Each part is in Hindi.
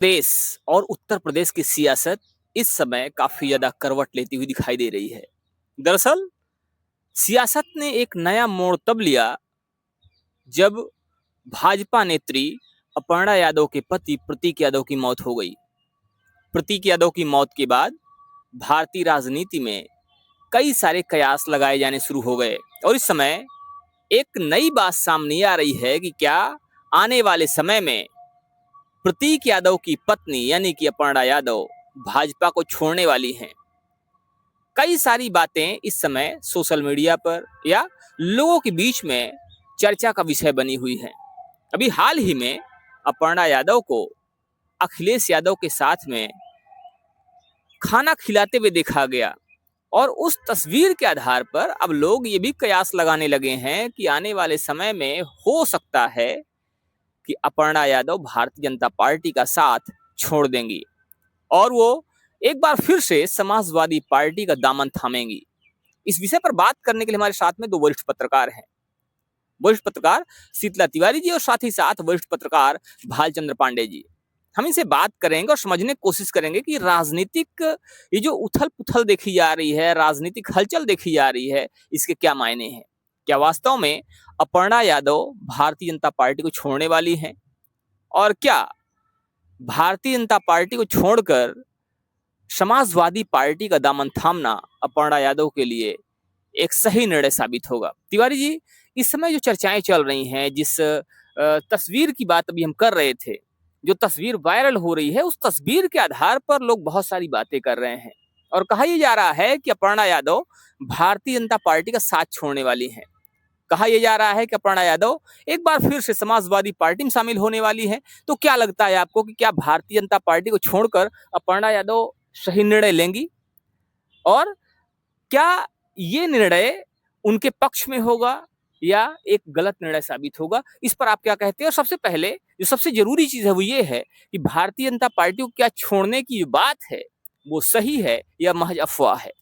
देश और उत्तर प्रदेश की सियासत इस समय काफी ज्यादा करवट लेती हुई दिखाई दे रही है। दरअसल सियासत ने एक नया मोड़ तब लिया जब भाजपा नेत्री अपर्णा यादव के पति प्रतीक यादव की मौत हो गई। प्रतीक यादव की मौत के बाद भारतीय राजनीति में कई सारे कयास लगाए जाने शुरू हो गए और इस समय एक नई बात सामने आ रही है कि क्या आने वाले समय में प्रतीक यादव की पत्नी यानी कि अपर्णा यादव भाजपा को छोड़ने वाली हैं। कई सारी बातें इस समय सोशल मीडिया पर या लोगों के बीच में चर्चा का विषय बनी हुई है। अभी हाल ही में अपर्णा यादव को अखिलेश यादव के साथ में खाना खिलाते हुए देखा गया और उस तस्वीर के आधार पर अब लोग ये भी कयास लगाने लगे हैं कि आने वाले समय में हो सकता है कि अपर्णा यादव भारतीय जनता पार्टी का साथ छोड़ देंगी और वो एक बार फिर से समाजवादी पार्टी का दामन थामेंगी। इस विषय पर बात करने के लिए हमारे साथ में दो वरिष्ठ पत्रकार हैं। वरिष्ठ पत्रकार शीतला तिवारी जी और साथ ही साथ वरिष्ठ पत्रकार भालचंद्र पांडे जी। हम इनसे बात करेंगे और समझने की कोशिश करेंगे कि राजनीतिक ये जो उथल पुथल देखी जा रही है, राजनीतिक हलचल देखी जा रही है, इसके क्या मायने हैं। क्या वास्तव में अपर्णा यादव भारतीय जनता पार्टी को छोड़ने वाली हैं और क्या भारतीय जनता पार्टी को छोड़कर समाजवादी पार्टी का दामन थामना अपर्णा यादव के लिए एक सही निर्णय साबित होगा। तिवारी जी, इस समय जो चर्चाएं चल रही हैं, जिस तस्वीर की बात अभी हम कर रहे थे, जो तस्वीर वायरल हो रही है, उस तस्वीर के आधार पर लोग बहुत सारी बातें कर रहे हैं और कहा यह जा रहा है कि अपर्णा यादव भारतीय जनता पार्टी का साथ छोड़ने वाली हैं। कहा यह जा रहा है कि अपर्णा यादव एक बार फिर से समाजवादी पार्टी में शामिल होने वाली है। तो क्या लगता है आपको कि क्या भारतीय जनता पार्टी को छोड़कर अपर्णा यादव सही निर्णय लेंगी और क्या ये निर्णय उनके पक्ष में होगा या एक गलत निर्णय साबित होगा? इस पर आप क्या कहते हैं? और सबसे पहले जो सबसे जरूरी चीज है वो ये है कि भारतीय जनता पार्टी को क्या छोड़ने की जो बात है वो सही है या महज अफवाह है?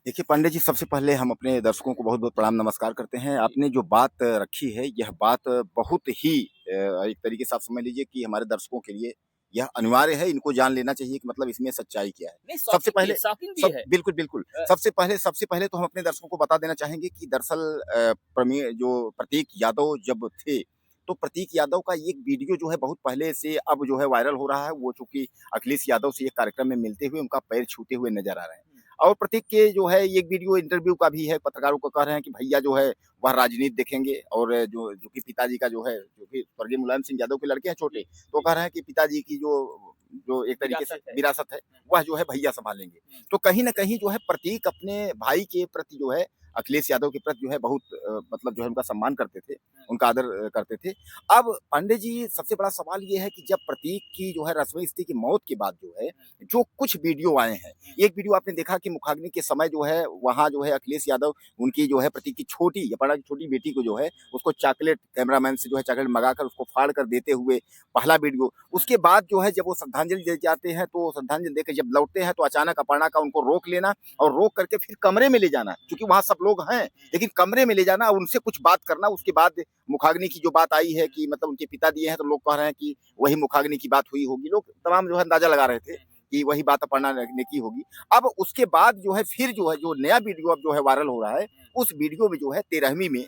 देखिए पांडे जी, सबसे पहले हम अपने दर्शकों को बहुत-बहुत प्रणाम नमस्कार करते हैं। आपने जो बात रखी है, यह बात बहुत ही एक तरीके से आप समझ लीजिए कि हमारे दर्शकों के लिए यह अनिवार्य है, इनको जान लेना चाहिए कि मतलब इसमें सच्चाई क्या है। नहीं, सबसे पहले शॉकिंग भी सब है। बिल्कुल, बिल्कुल। सबसे पहले तो हम अपने दर्शकों को बता देना चाहेंगे कि दरअसल जो प्रतीक यादव जब थे, तो प्रतीक यादव का एक वीडियो जो है बहुत पहले से अब जो है वायरल हो रहा है। वो चूँकि अखिलेश यादव से एक कार्यक्रम में मिलते हुए उनका पैर छूते हुए नज़र आ रहे हैं। और प्रतीक के जो है एक वीडियो इंटरव्यू का भी है, पत्रकारों को कह रहे हैं कि भैया जो है वह राजनीति देखेंगे और जो कि पिताजी का जो है, जो कि स्वर्गीय मुलायम सिंह यादव के लड़के हैं छोटे, तो कह रहे हैं कि पिताजी की जो जो एक तरीके से विरासत है, वह जो है भैया सँभालेंगे। तो कहीं न कहीं जो है प्रतीक अपने भाई के प्रति जो है, अखिलेश यादव के प्रति जो है बहुत मतलब जो है उनका सम्मान करते थे, उनका आदर करते थे। अब पांडे जी, सबसे बड़ा सवाल ये है कि जब प्रतीक की जो है रस्मी स्त्री की मौत के बाद जो है, जो कुछ वीडियो आए हैं, एक वीडियो आपने देखा कि मुखाग्नि के समय जो है वहाँ जो है अखिलेश यादव उनकी जो है प्रतीक की छोटी अपर्णा की छोटी बेटी को जो है उसको चॉकलेट कैमरामैन से जो है चॉकलेट मंगाकर उसको फाड़ कर देते हुए पहला वीडियो। उसके बाद जो है जब वो श्रद्धांजलि दे जाते हैं, तो श्रद्धांजलि देके जब लौटते हैं, तो अचानक अपर्णा का उनको रोक लेना और रोक करके फिर कमरे में ले जाना, क्योंकि वहाँ सब लोग हैं, लेकिन कमरे में ले जाना और उनसे कुछ बात करना। उसके बाद मुखाग्नि की जो बात आई है कि मतलब उनके पिता दिए हैं, तो लोग कह रहे हैं कि वही मुखाग्नि की बात हुई होगी। लोग तमाम जो है अंदाजा लगा रहे थे कि वही बात अपर्णा ने की होगी। अब उसके बाद जो है फिर जो है जो नया वीडियो अब जो है वायरल हो रहा है, उस वीडियो में जो है 13वीं में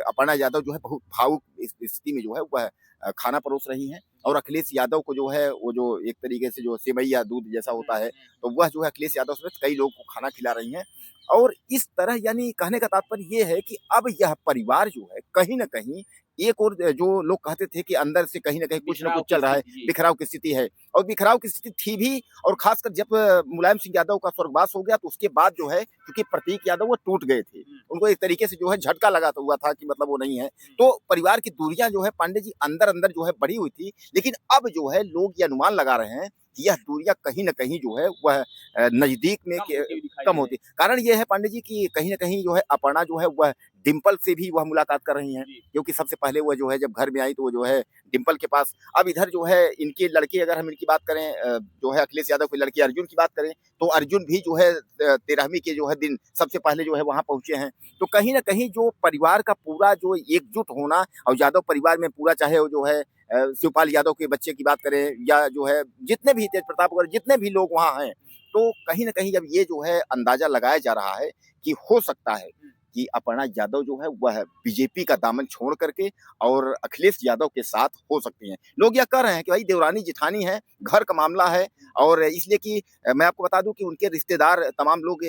अपर्णा यादव जो है बहुत भावुक स्थिति में जो है वह खाना परोस रही हैं और अखिलेश यादव को जो है वो जो एक तरीके से जो सेवई या दूध जैसा होता है, तो वह जो है अखिलेश यादव समेत कई लोगों को खाना खिला रही हैं। और इस तरह यानी कहने का तात्पर्य ये है कि अब यह परिवार जो है कहीं न कहीं एक और जो लोग कहते थे कि अंदर से कहीं न कहीं कुछ न कुछ चल रहा है, बिखराव की स्थिति है और बिखराव की स्थिति थी भी। और खासकर जब मुलायम सिंह यादव का स्वर्गवास हो गया, तो उसके बाद जो है क्योंकि प्रतीक यादव वो टूट गए थे, उनको एक तरीके से जो है झटका लगा हुआ था कि मतलब वो नहीं है। तो परिवार की दूरियां जो है पांडे जी अंदर-अंदर जो है बढ़ी हुई थी, लेकिन अब जो है लोग ये अनुमान लगा रहे हैं कि यह दूरियां कहीं न कहीं जो है वह नज़दीक में कम होती। कारण ये है पांडे जी कि कहीं न कहीं जो है अपर्णा जो है वह डिंपल से भी वह मुलाकात कर रही हैं, क्योंकि सबसे पहले वह जो है जब घर में आई तो वो जो है डिंपल के पास। अब इधर जो है इनके लड़के, अगर हम इनकी बात करें जो है अखिलेश यादव के लड़के अर्जुन की बात करें, तो अर्जुन भी जो है 13वीं के जो है दिन सबसे पहले जो है वहाँ पहुँचे हैं। तो कहीं न कहीं जो परिवार का पूरा जो एकजुट होना और यादव परिवार में पूरा चाहे वो जो है शिवपाल यादव के बच्चे की बात करें या जो है जितने भी तेज प्रताप वगैरह जितने भी लोग वहाँ हैं, तो कहीं न कहीं अब ये जो है अंदाज़ा लगाया जा रहा है कि हो सकता है कि अपर्णा यादव जो है वह बीजेपी का दामन छोड़ करके और अखिलेश यादव के साथ हो सकती हैं। लोग यह कह रहे हैं कि भाई देवरानी-जेठानी है, घर का मामला है और इसलिए कि मैं आपको बता दूँ कि उनके रिश्तेदार तमाम लोग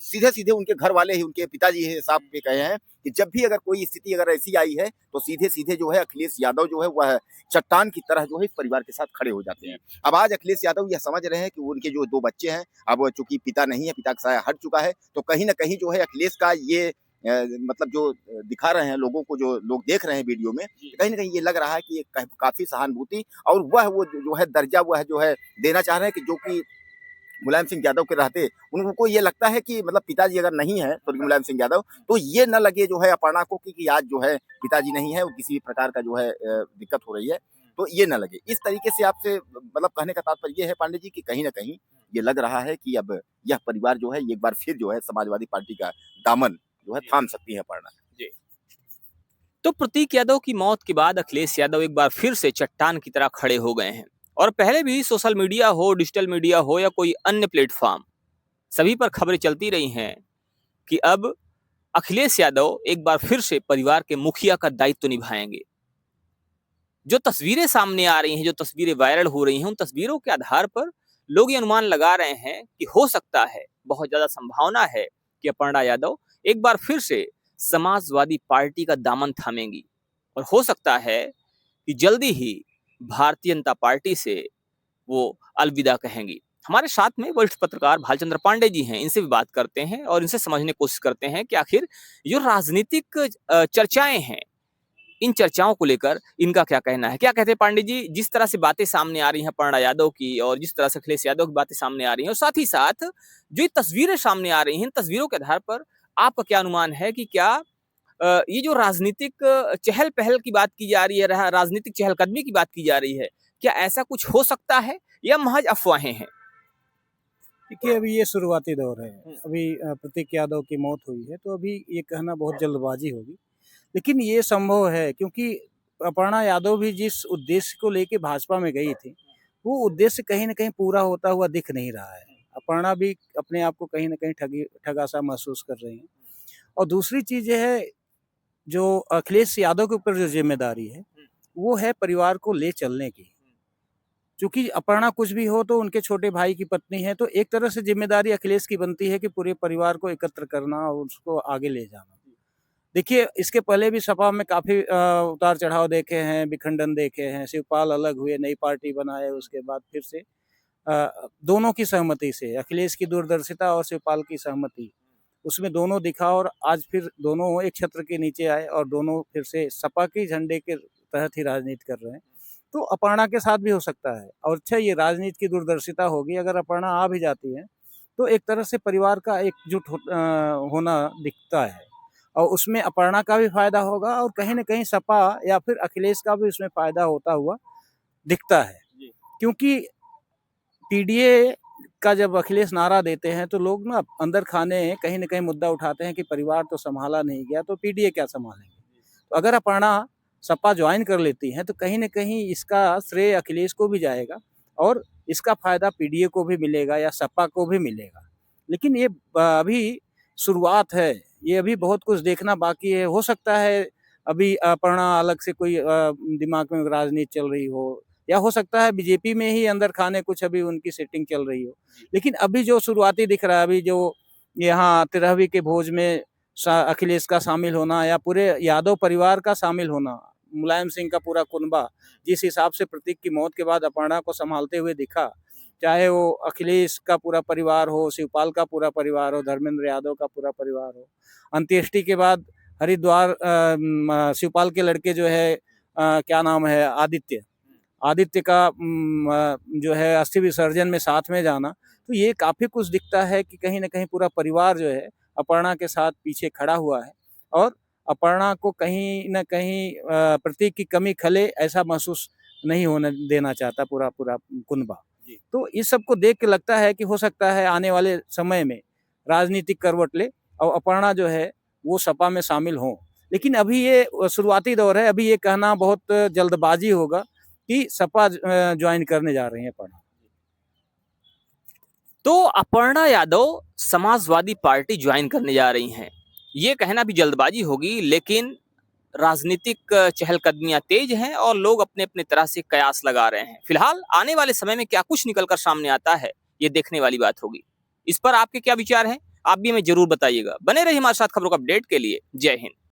सीधे-सीधे उनके घर वाले ही उनके पिताजी ही साहब भी कहे हैं कि जब भी अगर कोई स्थिति अगर ऐसी आई है, तो सीधे-सीधे जो है अखिलेश यादव जो है वह चट्टान की तरह जो है इस परिवार के साथ खड़े हो जाते हैं। अब आज अखिलेश यादव यह समझ रहे हैं कि उनके जो 2 बच्चे हैं, अब चूँकि पिता नहीं है, पिता का साया हट चुका है, तो कहीं न कहीं जो है अखिलेश का ये मतलब जो दिखा रहे हैं लोगों को, जो लोग देख रहे हैं वीडियो में, कहीं न कहीं ये लग रहा है कि ये काफ़ी सहानुभूति और वह वो जो है दर्जा वह जो है देना चाह रहे हैं कि जो कि मुलायम सिंह यादव के रहते उनको ये लगता है कि मतलब पिताजी अगर नहीं है स्वर्गीय मुलायम सिंह यादव, तो ये न लगे जो है अपर्णा को कि आज जो है पिताजी नहीं है, किसी भी प्रकार का जो है दिक्कत हो रही है, तो ये न लगे। इस तरीके से आपसे मतलब कहने का तात्पर्य ये है पांडे जी कि कहीं न कहीं ये लग रहा है कि अब यह परिवार जो है एक बार फिर जो है समाजवादी पार्टी का दामन जो है थाम सकती है अपर्णा। जी। तो प्रतीक यादव की मौत के बाद अखिलेश यादव एक बार फिर से चट्टान की तरह खड़े हो गए हैं और पहले भी सोशल मीडिया हो, डिजिटल मीडिया हो या कोई अन्य प्लेटफॉर्म, सभी पर खबरें चलती रही हैं कि अब अखिलेश यादव एक बार फिर से परिवार के मुखिया का दायित्व निभाएंगे। जो तस्वीरें सामने आ रही हैं, जो तस्वीरें वायरल हो रही हैं, उन तस्वीरों के आधार पर लोग ये अनुमान लगा रहे हैं कि हो सकता है, बहुत ज्यादा संभावना है कि अपर्णा यादव एक बार फिर से समाजवादी पार्टी का दामन थामेंगी और हो सकता है कि जल्दी ही भारतीय जनता पार्टी से वो अलविदा कहेंगी। हमारे साथ में वरिष्ठ पत्रकार भालचंद्र पांडे जी हैं, इनसे भी बात करते हैं और इनसे समझने की कोशिश करते हैं कि आखिर जो राजनीतिक चर्चाएं हैं, इन चर्चाओं को लेकर इनका क्या कहना है। क्या कहते हैं पांडे जी, जिस तरह से बातें सामने आ रही हैं अपर्णा यादव की और जिस तरह से अखिलेश यादव की बातें सामने आ रही हैं और साथ ही साथ जो ये तस्वीरें सामने आ रही हैं, इन तस्वीरों के आधार पर आपका क्या अनुमान है कि क्या ये जो राजनीतिक चहल पहल की बात की जा रही है, राजनीतिक चहलकदमी की बात की जा रही है, क्या ऐसा कुछ हो सकता है या महज अफवाहें हैं? देखिए, अभी ये शुरुआती दौर है। अभी प्रतीक यादव की मौत हुई है, तो अभी ये कहना बहुत जल्दबाजी होगी। लेकिन ये संभव है क्योंकि अपर्णा यादव भी जिस उद्देश्य को लेके भाजपा में गई थी, वो उद्देश्य कहीं न कहीं पूरा होता हुआ दिख नहीं रहा है। अपर्णा भी अपने आप को कहीं न कहीं ठगा-सा महसूस कर रही हैं। और दूसरी चीज़ ये है, जो अखिलेश यादव के ऊपर जो ज़िम्मेदारी है, वो है परिवार को ले चलने की। चूँकि अपर्णा कुछ भी हो तो उनके छोटे भाई की पत्नी है, तो एक तरह से ज़िम्मेदारी अखिलेश की बनती है कि पूरे परिवार को एकत्र करना और उसको आगे ले जाना। देखिए, इसके पहले भी सपा में काफ़ी उतार-चढ़ाव देखे हैं, विखंडन देखे हैं, शिवपाल अलग हुए, नई पार्टी बनाए, उसके बाद फिर से दोनों की सहमति से, अखिलेश की दूरदर्शिता और शिवपाल की सहमति, उसमें दोनों दिखा और आज फिर दोनों एक छत्र के नीचे आए और दोनों फिर से सपा के झंडे के तहत ही राजनीति कर रहे हैं। तो अपर्णा के साथ भी हो सकता है और अच्छा ये राजनीति की दूरदर्शिता होगी। अगर अपर्णा आ भी जाती है, तो एक तरह से परिवार का एकजुट होना दिखता है और उसमें अपर्णा का भी फ़ायदा होगा और कहीं न कहीं सपा या फिर अखिलेश का भी उसमें फ़ायदा होता हुआ दिखता है। क्योंकि पीडीए का जब अखिलेश नारा देते हैं, तो लोग ना अंदर खाने कहीं न कहीं मुद्दा उठाते हैं कि परिवार तो सँभाला नहीं गया, तो पीडीए क्या सँभालेंगे? तो अगर अपर्णा सपा ज्वाइन कर लेती हैं, तो कहीं न कहीं इसका श्रेय अखिलेश को भी जाएगा और इसका फ़ायदा पीडीए को भी मिलेगा या सपा को भी मिलेगा। लेकिन ये अभी शुरुआत है, ये अभी बहुत कुछ देखना बाकी है। हो सकता है अभी अपर्णा अलग से कोई दिमाग में राजनीति चल रही हो या हो सकता है बीजेपी में ही अंदर खाने कुछ अभी उनकी सेटिंग चल रही हो। लेकिन अभी जो शुरुआती दिख रहा है, अभी जो यहाँ 13वीं के भोज में अखिलेश का शामिल होना या पूरे यादव परिवार का शामिल होना, मुलायम सिंह का पूरा कुनबा जिस हिसाब से प्रतीक की मौत के बाद अपर्णा को संभालते हुए दिखा, चाहे वो अखिलेश का पूरा परिवार हो, शिवपाल का पूरा परिवार हो, धर्मेंद्र यादव का पूरा परिवार हो। अंत्येष्टि के बाद हरिद्वार शिवपाल के लड़के जो है क्या नाम है आदित्य का जो है अस्थि विसर्जन में साथ में जाना, तो ये काफ़ी कुछ दिखता है कि कहीं न कहीं पूरा परिवार जो है अपर्णा के साथ पीछे खड़ा हुआ है और अपर्णा को कहीं न कहीं प्रतीक की कमी खले ऐसा महसूस नहीं होने देना चाहता पूरा कुनबा। तो इस सब को देख के लगता है कि हो सकता है आने वाले समय में राजनीतिक करवट ले और अपर्णा जो है वो सपा में शामिल हों। लेकिन अभी ये शुरुआती दौर है, अभी ये कहना बहुत जल्दबाजी होगा कि सपा ज्वाइन करने जा रही है अपर्णा। तो अपर्णा यादव समाजवादी पार्टी ज्वाइन करने जा रही हैं, ये कहना भी जल्दबाजी होगी, लेकिन राजनीतिक चहलकदमियां तेज हैं और लोग अपने अपने तरह से कयास लगा रहे हैं। फिलहाल आने वाले समय में क्या कुछ निकलकर सामने आता है, ये देखने वाली बात होगी। इस पर आपके क्या विचार हैं, आप भी हमें जरूर बताइएगा। बने रहिए हमारे साथ खबरों का अपडेट के लिए। जय हिंद।